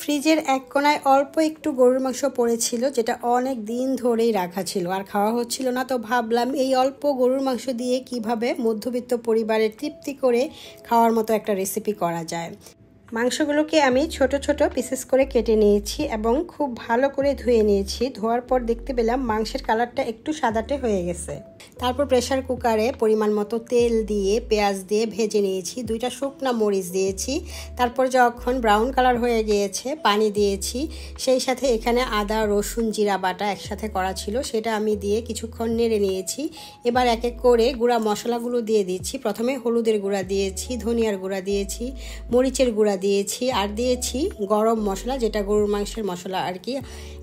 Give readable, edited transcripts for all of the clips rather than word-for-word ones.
ফ্রিজের এক কোনায় অল্প একটু গরুর মাংস পড়েছিল, যেটা অনেক দিন ধরেই রাখা ছিল আর খাওয়া হচ্ছিল না। তো ভাবলাম এই অল্প গরুর মাংস দিয়ে কিভাবে মধ্যবিত্ত পরিবারের তৃপ্তি করে খাওয়ার মতো একটা রেসিপি করা যায়। মাংসগুলোকে আমি ছোট ছোট পিসেস করে কেটে নিয়েছি এবং খুব ভালো করে ধুয়ে নিয়েছি। ধোয়ার পর দেখতে পেলাম মাংসের কালারটা একটু সাদাটে হয়ে গেছে। তারপর প্রেসার কুকারে পরিমাণ মতো তেল দিয়ে পেঁয়াজ দিয়ে ভেজে নিয়েছি, 2টা শুকনো মরিচ দিয়েছি। তারপর যখন ব্রাউন কালার হয়ে গিয়েছে পানি দিয়েছি, সেই সাথে এখানে আদা রসুন জিরা বাটা একসাথে করা ছিল, সেটা আমি দিয়ে কিছুক্ষণ নেড়ে নিয়েছি। এবার এক এক করে গুঁড়া মশলাগুলো দিয়ে দিচ্ছি। প্রথমে হলুদের গুঁড়া দিয়েছি, ধনিয়ার গুঁড়া দিয়েছি, মরিচের গুঁড়া দিয়েছি আর দিয়েছি গরম মশলা, যেটা গরুর মাংসের মশলা আর কি,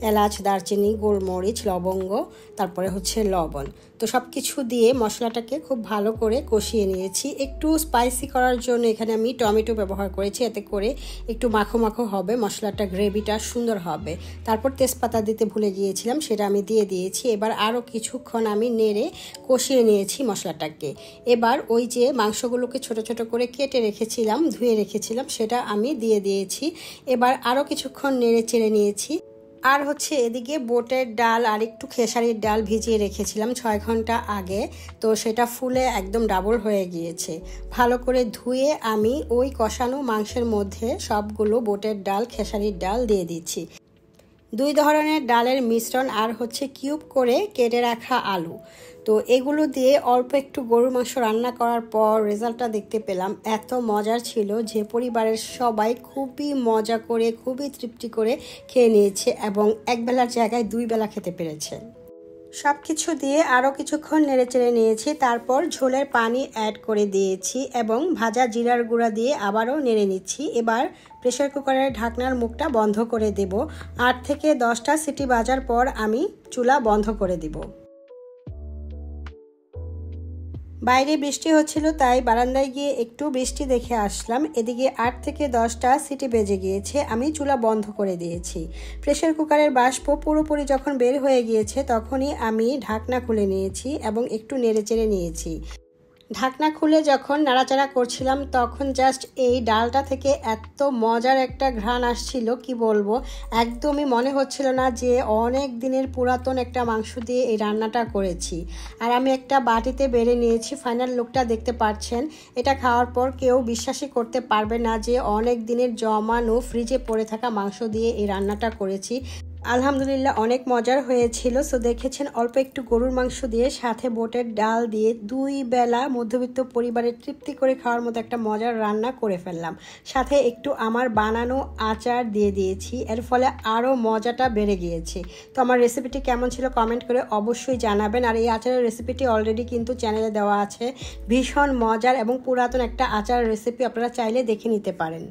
এলাচ দারচিনি গোলমরিচ লবঙ্গ, তারপরে হচ্ছে লবণ। তো সব কিছু দিয়ে মশলাটাকে খুব ভালো করে কষিয়ে নিয়েছি। একটু স্পাইসি করার জন্য এখানে আমি টমেটো ব্যবহার করেছি, এতে করে একটু মাখো মাখো হবে, মশলাটা গ্রেভিটা সুন্দর হবে। তারপর তেজপাতা দিতে ভুলে গিয়েছিলাম, সেটা আমি দিয়ে দিয়েছি। এবার আরও কিছুক্ষণ আমি নেড়ে কষিয়ে নিয়েছি মশলাটাকে। এবার ওই যে মাংসগুলোকে ছোট ছোট করে কেটে রেখেছিলাম, ধুয়ে রেখেছিলাম, সেটা আমি দিয়ে দিয়েছি। এবার আরও কিছুক্ষণ নেড়ে চেড়ে নিয়েছি। আর হচ্ছে এদিকে বুটের ডাল আর একটু খেসারির ডাল ভিজিয়ে রেখেছিলাম 6 ঘন্টা আগে, তো সেটা ফুলে একদম ডাবল হয়ে গিয়েছে। ভালো করে ধুয়ে আমি ওই কষানো মাংসের মধ্যে সবগুলো বুটের ডাল খেসারির ডাল দিয়ে দিচ্ছি। 2 ধরনের ডালের মিশ্রণ আর হচ্ছে কিউব করে কেটে রাখা আলু। তো এগুলো দিয়ে অল্প একটু গরুর মাংস রান্না করার পর রেজাল্টটা দেখতে পেলাম এত মজার ছিল যে পরিবারের সবাই খুবই মজা করে খুবই তৃপ্তি করে খেয়ে নিয়েছে এবং একবেলার জায়গায় 2 বেলা খেতে পেরেছে। সব কিছু দিয়ে আরও কিছুক্ষণ নেড়েচেড়ে নিয়েছি। তারপর ঝোলের পানি অ্যাড করে দিয়েছি এবং ভাজা জিরার গুঁড়া দিয়ে আবারও নেড়ে নিচ্ছি। এবার প্রেসার কুকারের ঢাকনার মুখটা বন্ধ করে দেব। 8 থেকে 10টা সিটি বাজার পর আমি চুলা বন্ধ করে দেব। বাইরে বৃষ্টি হচ্ছিল, তাই বারান্দায় গিয়ে একটু বৃষ্টি দেখে আসলাম। এদিকে 8 থেকে 10টা সিটি বেজে গিয়েছে, আমি চুলা বন্ধ করে দিয়েছি। প্রেসার কুকারের বাষ্প পুরোপুরি যখন বের হয়ে গিয়েছে তখনই আমি ঢাকনা খুলে নিয়েছি এবং একটু নেড়েচেড়ে নিয়েছি। ঢাকনা খুলে যখন নাড়াচাড়া করছিলাম তখন জাস্ট এই ডালটা থেকে এত মজার একটা ঘ্রাণ আসছিল, কি বলবো, একদমই মনে হচ্ছিল না যে অনেক দিনের পুরাতন একটা মাংস দিয়ে এই রান্নাটা করেছি। আর আমি একটা বাটিতে বেড়ে নিয়েছি, ফাইনাল লুকটা দেখতে পাচ্ছেন। এটা খাওয়ার পর কেউ বিশ্বাসই করতে পারবে না যে অনেক দিনের জমানো ফ্রিজে পড়ে থাকা মাংস দিয়ে এই রান্নাটা করেছি। আলহামদুলিল্লাহ অনেক মজার হয়েছিল। সো দেখেছেন অল্প একটু গরুর মাংস দিয়ে সাথে বুটের ডাল দিয়ে 2 বেলা মধ্যবিত্ত পরিবারের তৃপ্তি করে খাওয়ার মতো একটা মজার রান্না করে ফেললাম। সাথে একটু আমার বানানো আচার দিয়ে দিয়েছি, এর ফলে আরও মজাটা বেড়ে গিয়েছে। তো আমার রেসিপিটি কেমন ছিল কমেন্ট করে অবশ্যই জানাবেন। আর এই আচারের রেসিপিটি অলরেডি কিন্তু চ্যানেলে দেওয়া আছে, ভীষণ মজার এবং পুরাতন একটা আচার রেসিপি, আপনারা চাইলে দেখে নিতে পারেন।